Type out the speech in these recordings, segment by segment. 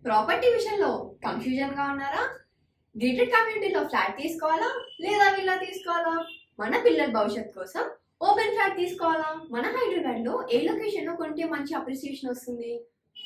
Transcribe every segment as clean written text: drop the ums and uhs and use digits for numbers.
Property విషయంలో confusion గా ఉన్నారా? గేటెడ్ కమ్యూనిటీలో ఫ్లాట్ తీసుకోవాలా లేదా విల్లా తీసుకోవాలా? మన పిల్లల భవిష్యత్ కోసం ఓపెన్ ఫ్లాట్ తీసుకోవాలా? మన హైదరాబాద్ లో ఏ లొకేషన్ లో కొంటే మంచి అప్రిసియేషన్ వస్తుంది?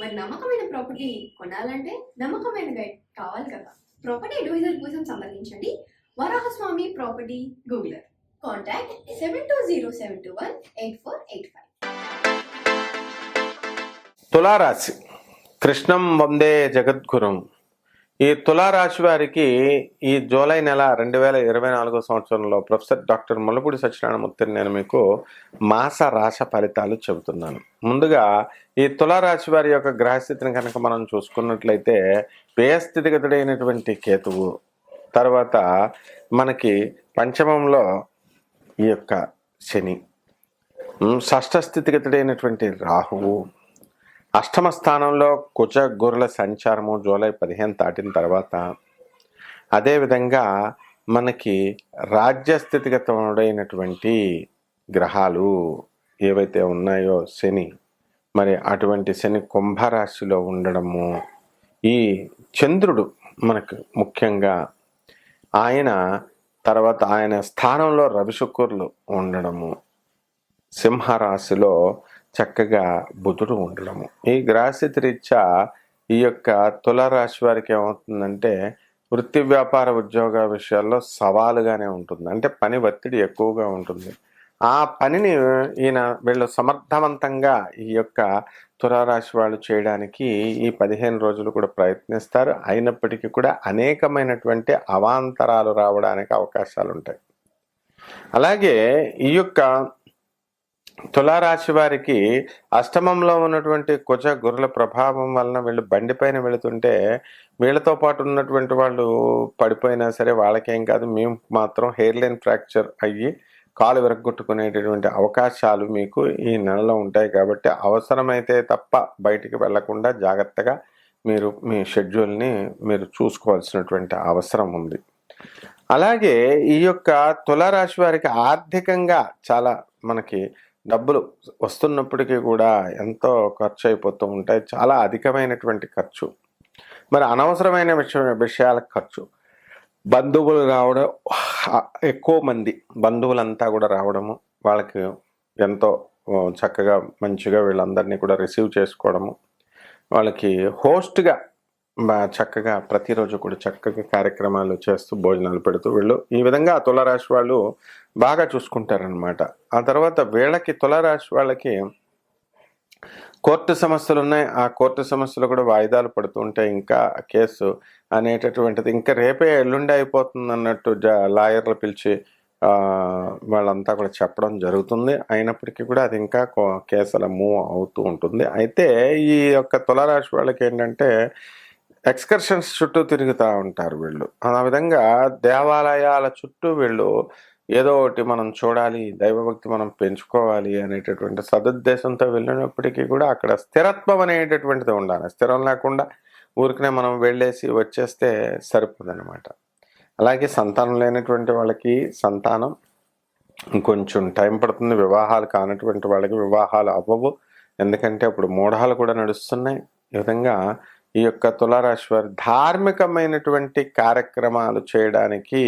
మరి నమ్మకమైన ప్రాపర్టీ కొనాలంటే నమ్మకమైన గైడ్ కావాలి కదా. ప్రాపర్టీ అడ్వైజర్ కోసం సంప్రదించండి వరాహస్వామి ప్రాపర్టీ గూగులర్. కాంటాక్ట్ 7207218485. తులారాశి కృష్ణం వందే జగద్గురం. ఈ తులారాశి వారికి ఈ జూలై నెల 2024 సంవత్సరంలో ప్రొఫెసర్ డాక్టర్ ముల్లపూడి సత్యనారాయణమూర్తిని నేను మీకు మాస రాశ ఫలితాలు చెబుతున్నాను. ముందుగా ఈ తులారాశి వారి యొక్క గ్రహస్థితిని కనుక మనం చూసుకున్నట్లయితే వ్యయస్థితిగతుడైనటువంటి కేతువు, తర్వాత మనకి పంచమంలో ఈ యొక్క శని, షష్ఠ స్థితిగతుడైనటువంటి రాహువు, అష్టమ స్థానంలో కుజ గురుల సంచారము జూలై 15 దాటిన తర్వాత, అదేవిధంగా మనకి రాజ్యస్థితిగతుడైనటువంటి గ్రహాలు ఏవైతే ఉన్నాయో శని, మరి అటువంటి శని కుంభరాశిలో ఉండడము, ఈ చంద్రుడు మనకు ముఖ్యంగా ఆయన తర్వాత ఆయన స్థానంలో రవి శుక్రులు ఉండడము, సింహరాశిలో చక్కగా బుధుడు ఉండడము. ఈ గ్రహస్థితి రీత్యా ఈ యొక్క తులారాశి వారికి ఏమవుతుందంటే వృత్తి వ్యాపార ఉద్యోగ విషయాల్లో సవాలుగానే ఉంటుంది. అంటే పని ఒత్తిడి ఎక్కువగా ఉంటుంది. ఆ పనిని వీళ్ళు సమర్థవంతంగా ఈ యొక్క తులారాశి వాళ్ళు చేయడానికి ఈ 15 రోజులు కూడా ప్రయత్నిస్తారు. అయినప్పటికీ కూడా అనేకమైనటువంటి అవాంతరాలు రావడానికి అవకాశాలు ఉంటాయి. అలాగే ఈ యొక్క తులారాశి వారికి అష్టమంలో ఉన్నటువంటి కుజ గురుల ప్రభావం వలన వీళ్ళు బండిపైన వెళుతుంటే వీళ్ళతో పాటు ఉన్నటువంటి వాళ్ళు పడిపోయినా సరే వాళ్ళకేం కాదు, మేము మాత్రం హెయిర్ లైన్ ఫ్రాక్చర్ అయ్యి కాలు విరగొట్టుకునేటటువంటి అవకాశాలు మీకు ఈ నెలలో ఉంటాయి. కాబట్టి అవసరమైతే తప్ప బయటికి వెళ్లకుండా జాగ్రత్తగా మీరు మీ షెడ్యూల్ని మీరు చూసుకోవాల్సినటువంటి అవసరం ఉంది. అలాగే ఈ యొక్క తులారాశి వారికి ఆర్థికంగా చాలా మనకి డబ్బులు వస్తున్నప్పటికీ కూడా ఎంతో ఖర్చు అయిపోతూ ఉంటాయి. చాలా అధికమైనటువంటి ఖర్చు, మరి అనవసరమైన విషయాలకు ఖర్చు, బంధువులు రావడం, ఎక్కువ మంది బంధువులంతా కూడా రావడము, వాళ్ళకి ఎంతో చక్కగా మంచిగా వీళ్ళందరినీ కూడా రిసీవ్ చేసుకోవడము, వాళ్ళకి హోస్ట్గా చక్కగా ప్రతిరోజు కూడా చక్కగా కార్యక్రమాలు చేస్తూ భోజనాలు పెడుతూ వీళ్ళు ఈ విధంగా తులారాశి వాళ్ళు బాగా చూసుకుంటారనమాట. ఆ తర్వాత వీళ్ళకి తులారాశి వాళ్ళకి కోర్టు సమస్యలు ఉన్నాయి. ఆ కోర్టు సమస్యలు కూడా వాయిదాలు పడుతూ ఉంటాయి. ఇంకా కేసు అనేటటువంటిది ఇంకా రేపే ఎల్లుండి అయిపోతుంది అన్నట్టు లాయర్లు పిలిచి వాళ్ళంతా కూడా చెప్పడం జరుగుతుంది. అయినప్పటికీ కూడా అది ఇంకా కేసుల మూవ్ అవుతూ ఉంటుంది. అయితే ఈ యొక్క తులారాశి వాళ్ళకి ఏంటంటే ఎక్స్కర్షన్స్ చుట్టూ తిరుగుతూ ఉంటారు వీళ్ళు. ఆ విధంగా దేవాలయాల చుట్టూ వీళ్ళు ఏదో ఒకటి మనం చూడాలి, దైవభక్తి మనం పెంచుకోవాలి అనేటటువంటి సదుద్దేశంతో వెళ్ళినప్పటికీ కూడా అక్కడ స్థిరత్వం అనేటటువంటిది ఉండాలి. స్థిరం లేకుండా ఊరికనే మనం వెళ్ళేసి వచ్చేస్తే సరిపోదన్నమాట. అలాగే సంతానం లేనటువంటి వాళ్ళకి సంతానం ఇంకొంచెం టైం పడుతుంది. వివాహాలు కానటువంటి వాళ్ళకి వివాహాలు అవ్వవు, ఎందుకంటే ఇప్పుడు మూఢాలు కూడా నడుస్తున్నాయి. ఈ విధంగా ఈ యొక్క తులారాశి వారు ధార్మికమైనటువంటి కార్యక్రమాలు చేయడానికి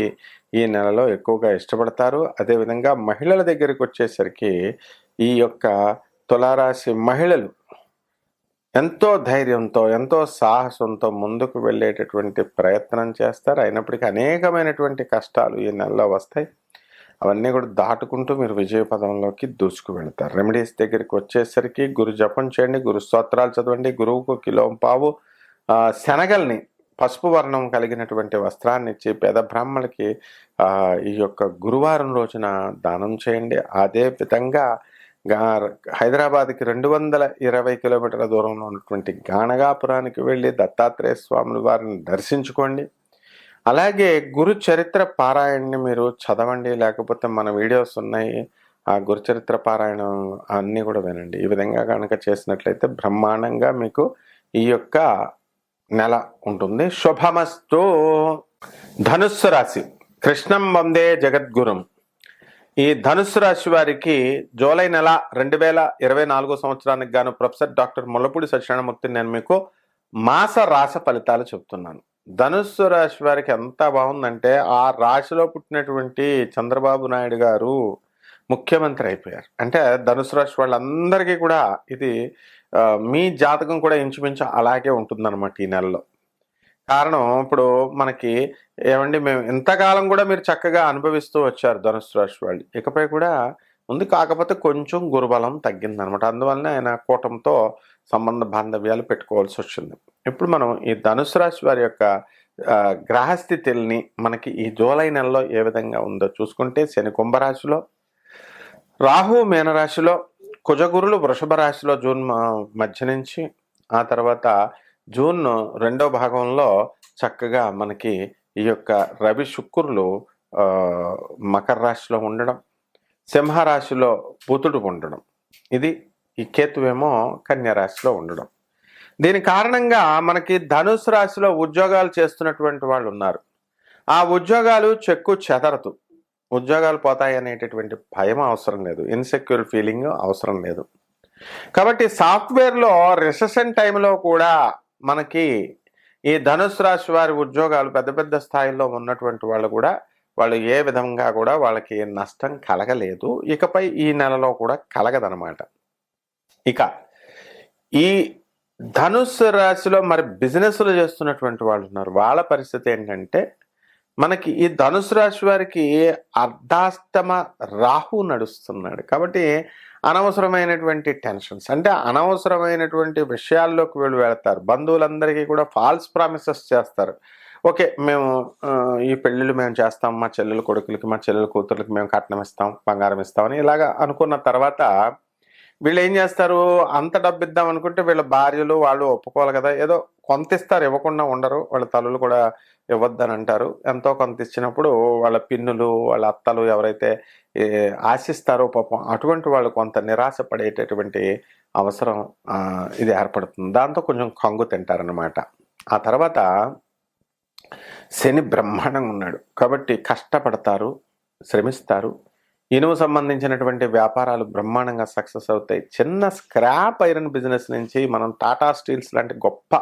ఈ నెలలో ఎక్కువగా ఇష్టపడతారు. అదేవిధంగా మహిళల దగ్గరికి వచ్చేసరికి ఈ యొక్క తులారాశి మహిళలు ఎంతో ధైర్యంతో ఎంతో సాహసంతో ముందుకు వెళ్ళేటటువంటి ప్రయత్నం చేస్తారు. అయినప్పటికీ అనేకమైనటువంటి కష్టాలు ఈ నెలలో వస్తాయి. అవన్నీ కూడా దాటుకుంటూ మీరు విజయ పదంలోకి దూసుకు వెళతారు. రెమెడీస్ దగ్గరికి వచ్చేసరికి గురు జపం చేయండి, గురు స్తోత్రాలు చదవండి, గురువుకు కిలోంపావు శనగల్ని పసుపు వర్ణం కలిగినటువంటి వస్త్రాన్ని ఇచ్చి పేద బ్రాహ్మణులకి ఈ యొక్క గురువారం రోజున దానం చేయండి. అదే విధంగా హైదరాబాద్కి 220 కిలోమీటర్ల దూరంలో ఉన్నటువంటి గాణగాపురానికి వెళ్ళి దత్తాత్రేయ స్వాముల వారిని దర్శించుకోండి. అలాగే గురు చరిత్ర పారాయణని మీరు చదవండి, లేకపోతే మన వీడియోస్ ఉన్నాయి, ఆ గురు చరిత్ర పారాయణం అన్నీ కూడా వినండి. ఈ విధంగా కనుక చేసినట్లయితే బ్రహ్మాండంగా మీకు ఈ యొక్క నెల ఉంటుంది. శుభమస్తు. ధనుస్సు రాశి కృష్ణం వందే జగద్గురం. ఈ ధనుస్సు రాశి వారికి జూలై నెల 2024 సంవత్సరానికి గాను ప్రొఫెసర్ డాక్టర్ ముల్లపూడి సత్యనారాయణమూర్తిని నేను మీకు మాస రాశి ఫలితాలు చెప్తున్నాను. ధనుస్సు రాశి వారికి ఎంత బాగుందంటే, ఆ రాశిలో పుట్టినటువంటి చంద్రబాబు నాయుడు గారు ముఖ్యమంత్రి అయిపోయారు. అంటే ధనుసు రాశి వాళ్ళందరికీ కూడా ఇది మీ జాతకం కూడా ఇంచుమించు అలాగే ఉంటుందన్నమాట ఈ నెలలో. కారణం ఇప్పుడు మనకి ఏమండి, మేము ఇంతకాలం కూడా మీరు చక్కగా అనుభవిస్తూ వచ్చారు ధనుసు రాశి వాళ్ళు. ఇకపై కూడా ఉంది, కాకపోతే కొంచెం గురుబలం తగ్గిందనమాట. అందువలన ఆయన కూటమితో సంబంధ బాంధవ్యాలు పెట్టుకోవాల్సి వచ్చింది. ఇప్పుడు మనం ఈ ధనుసు రాశి వారి యొక్క గ్రహస్థితుల్ని మనకి ఈ జూలై నెలలో ఏ విధంగా ఉందో చూసుకుంటే, శని కుంభరాశిలో, రాహు మీనరాశిలో, కుజగురులు వృషభ రాశిలో జూన్ మధ్య నుంచి, ఆ తర్వాత జూన్ 2వ భాగంలో చక్కగా మనకి ఈ యొక్క రవి శుక్రులు మకర రాశిలో ఉండడం, సింహరాశిలో బుధుడు ఉండడం, ఇది ఈ కేతువేమో కన్యా రాశిలో ఉండడం. దీని కారణంగా మనకి ధనుసు రాశిలో ఉద్యోగాలు చేస్తున్నటువంటి వాళ్ళు ఉన్నారు. ఆ ఉద్యోగాలు చెక్కు చెదరదు, ఉద్యోగాలు పోతాయి అనేటటువంటి భయం అవసరం లేదు, ఇన్సెక్యూర్ ఫీలింగ్ అవసరం లేదు. కాబట్టి సాఫ్ట్వేర్లో రిసెషన్ టైంలో కూడా మనకి ఈ ధనుసు రాశి వారి ఉద్యోగాలు పెద్ద పెద్ద స్థాయిలో ఉన్నటువంటి వాళ్ళు కూడా వాళ్ళు ఏ విధంగా కూడా వాళ్ళకి నష్టం కలగలేదు. ఇకపై ఈ నెలలో కూడా కలగదనమాట. ఇక ఈ ధనుసు రాశిలో మరి బిజినెస్లు చేస్తున్నటువంటి వాళ్ళు ఉన్నారు. వాళ్ళ పరిస్థితి ఏంటంటే, మనకి ఈ ధనుసు రాశి వారికి అర్ధాష్టమ రాహు నడుస్తున్నాడు. కాబట్టి అనవసరమైనటువంటి టెన్షన్స్, అంటే అనవసరమైనటువంటి విషయాల్లోకి వీళ్ళు వెళతారు. బంధువులందరికీ కూడా ఫాల్స్ ప్రామిసెస్ చేస్తారు. ఓకే, మేము ఈ పెళ్ళిళ్ళు మేము చేస్తాం, మా చెల్లెలు కొడుకులకి, మా చెల్లెల కూతుర్లకి మేము కట్నం ఇస్తాం, బంగారం ఇస్తామని ఇలాగా అనుకున్న తర్వాత వీళ్ళు ఏం చేస్తారు, అంత డబ్బు ఇద్దాం అనుకుంటే వీళ్ళ భార్యలు వాళ్ళు ఒప్పుకోవాలి కదా, ఏదో కొంత ఇస్తారు, ఇవ్వకుండా ఉండరు. వాళ్ళ తల్లులు కూడా ఇవ్వద్దని అంటారు. ఎంతో కొంత ఇచ్చినప్పుడు వాళ్ళ పిన్నులు, వాళ్ళ అత్తలు ఎవరైతే ఆశిస్తారో పాపం అటువంటి వాళ్ళు కొంత నిరాశ పడేటటువంటి అవసరం ఇది ఏర్పడుతుంది. దాంతో కొంచెం కంగు తింటారనమాట. ఆ తర్వాత శని బ్రహ్మాండంగా ఉన్నాడు కాబట్టి కష్టపడతారు, శ్రమిస్తారు. ఇనుము సంబంధించినటువంటి వ్యాపారాలు బ్రహ్మాండంగా సక్సెస్ అవుతాయి. చిన్న స్క్రాప్ ఐరన్ బిజినెస్ నుంచి మనం టాటా స్టీల్స్ లాంటి గొప్ప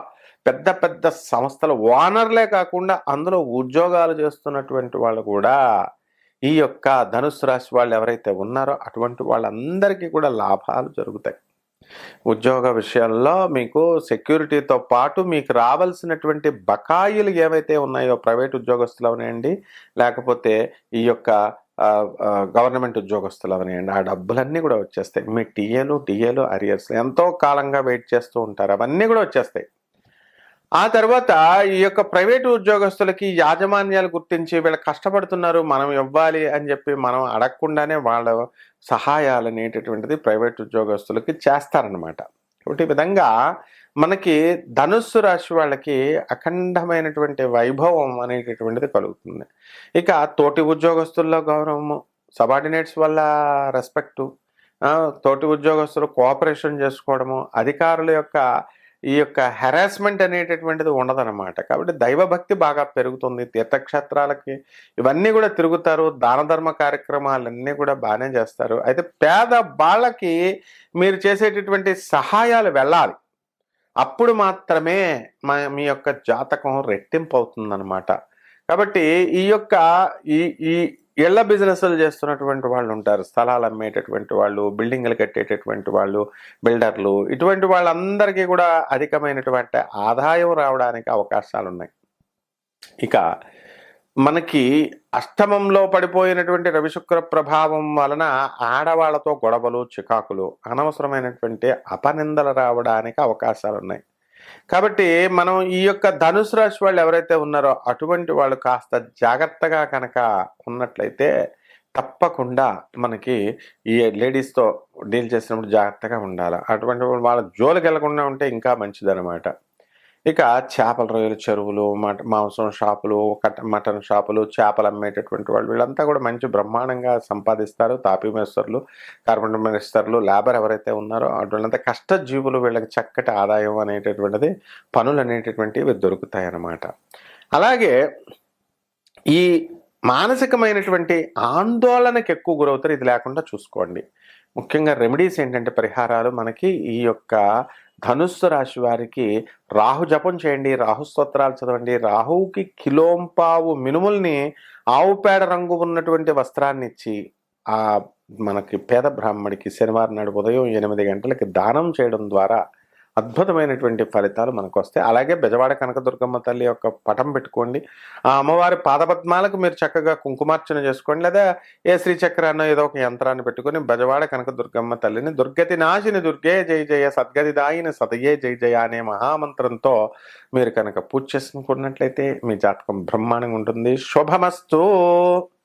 పెద్ద పెద్ద సంస్థల ఓనర్లే కాకుండా అందులో ఉద్యోగాలు చేస్తున్నటువంటి వాళ్ళు కూడా ఈ యొక్క ధనుసు రాశి వాళ్ళు ఎవరైతే ఉన్నారో అటువంటి వాళ్ళందరికీ కూడా లాభాలు జరుగుతాయి. ఉద్యోగ విషయాల్లో మీకు సెక్యూరిటీతో పాటు మీకు రావాల్సినటువంటి బకాయిలు ఏవైతే ఉన్నాయో, ప్రైవేట్ ఉద్యోగస్తులు అవనండి, లేకపోతే ఈ యొక్క గవర్నమెంట్ ఉద్యోగస్తులు అవనివ్వండి, ఆ డబ్బులన్నీ కూడా వచ్చేస్తాయి. మీ డిఏలు అరియర్స్ ఎంతో కాలంగా వెయిట్ చేస్తూ ఉంటారు, అవన్నీ కూడా వచ్చేస్తాయి. ఆ తర్వాత ఈ యొక్క ప్రైవేటు ఉద్యోగస్తులకి యాజమాన్యాలు గుర్తించి వీళ్ళు కష్టపడుతున్నారు, మనం ఇవ్వాలి అని చెప్పి మనం అడగకుండానే వాళ్ళ సహాయాలు అనేటటువంటిది ప్రైవేట్ ఉద్యోగస్తులకి చేస్తారనమాట. కాబట్టి ఈ విధంగా మనకి ధనుస్సు రాశి వాళ్ళకి అఖండమైనటువంటి వైభవం అనేటటువంటిది కలుగుతుంది. ఇక తోటి ఉద్యోగస్తుల్లో గౌరవము, సబార్డినేట్స్ వల్ల రెస్పెక్టు, తోటి ఉద్యోగస్తులు కోఆపరేషన్ చేసుకోవడము, అధికారుల యొక్క ఈ యొక్క హెరాస్మెంట్ అనేటటువంటిది ఉండదన్నమాట. కాబట్టి దైవభక్తి బాగా పెరుగుతుంది. తీర్థక్షేత్రాలకి ఇవన్నీ కూడా తిరుగుతారు, దాన ధర్మ కార్యక్రమాలన్నీ కూడా బాగానే చేస్తారు. అయితే పేద వాళ్ళకి మీరు చేసేటటువంటి సహాయాలు వెళ్ళాలి, అప్పుడు మాత్రమే మీ యొక్క జాతకం రెట్టింపు అవుతుందన్నమాట. కాబట్టి ఈ యొక్క ఈ ఇళ్ల బిజినెస్లు చేస్తున్నటువంటి వాళ్ళు ఉంటారు, స్థలాలు అమ్మేటటువంటి వాళ్ళు, బిల్డింగ్లు కట్టేటటువంటి వాళ్ళు, బిల్డర్లు, ఇటువంటి వాళ్ళందరికీ కూడా అధికమైనటువంటి ఆదాయం రావడానికి అవకాశాలు ఉన్నాయి. ఇక మనకి అష్టమంలో పడిపోయినటువంటి రవిశుక్ర ప్రభావం వలన ఆడవాళ్లతో గొడవలు, చికాకులు, అనవసరమైనటువంటి అపనిందలు రావడానికి అవకాశాలు ఉన్నాయి. కాబట్టి మనం ఈ యొక్క ధనుసు రాశి వాళ్ళు ఎవరైతే ఉన్నారో అటువంటి వాళ్ళు కాస్త జాగ్రత్తగా కనుక ఉన్నట్లయితే తప్పకుండా మనకి ఈ లేడీస్తో డీల్ చేసినప్పుడు జాగ్రత్తగా ఉండాలి. అటువంటి వాళ్ళ జోలికి వెళ్లకుండా ఉంటే ఇంకా మంచిదన్నమాట. ఇక చేపల రొయ్యల చెరువులు, మాంసం షాపులు, మటన్ షాపులు, చేపలు అమ్మేటటువంటి వాళ్ళు వీళ్ళంతా కూడా మంచి బ్రహ్మాండంగా సంపాదిస్తారు. తాపీ మేస్తర్లు, కార్పెంటర్ మేస్తర్లు, లేబర్ ఎవరైతే ఉన్నారో వీళ్ళంతా కష్టజీవులు, వీళ్ళకి చక్కటి ఆదాయం అనేటటువంటిది, పనులు అనేటటువంటివి దొరుకుతాయి అన్నమాట. అలాగే ఈ మానసికమైనటువంటి ఆందోళనకి ఎక్కువ గురవుతారు, ఇది లేకుండా చూసుకోండి. ముఖ్యంగా రెమెడీస్ ఏంటంటే పరిహారాలు మనకి ఈ యొక్క ధనుస్సు రాశి వారికి రాహు జపం చేయండి, రాహు స్తోత్రాలు చదవండి. రాహువుకి కిలోంపావు మినుముల్ని ఆవు పేడ రంగు ఉన్నటువంటి వస్త్రాన్ని ఇచ్చి ఆ మనకి పేద బ్రాహ్మడికి శనివారం నాడు ఉదయం 8 గంటలకి దానం చేయడం ద్వారా అద్భుతమైనటువంటి ఫలితాలు మనకు వస్తాయి. అలాగే బెజవాడ కనకదుర్గమ్మ తల్లి యొక్క పటం పెట్టుకోండి. ఆ అమ్మవారి పాదపద్మాలకు మీరు చక్కగా కుంకుమార్చన చేసుకోండి, లేదా ఏ శ్రీచక్రాన్ని ఏదో ఒక యంత్రాన్ని పెట్టుకొని బెజవాడ కనకదుర్గమ్మ తల్లిని దుర్గతి నాశిని దుర్గే జయ జయ సద్గతిదాయిని సతయే జయ జయ అనే మహామంత్రంతో మీరు కనుక పూజ చేసుకున్నట్లయితే మీ జాతకం బ్రహ్మాండంగా ఉంటుంది. శుభమస్తు.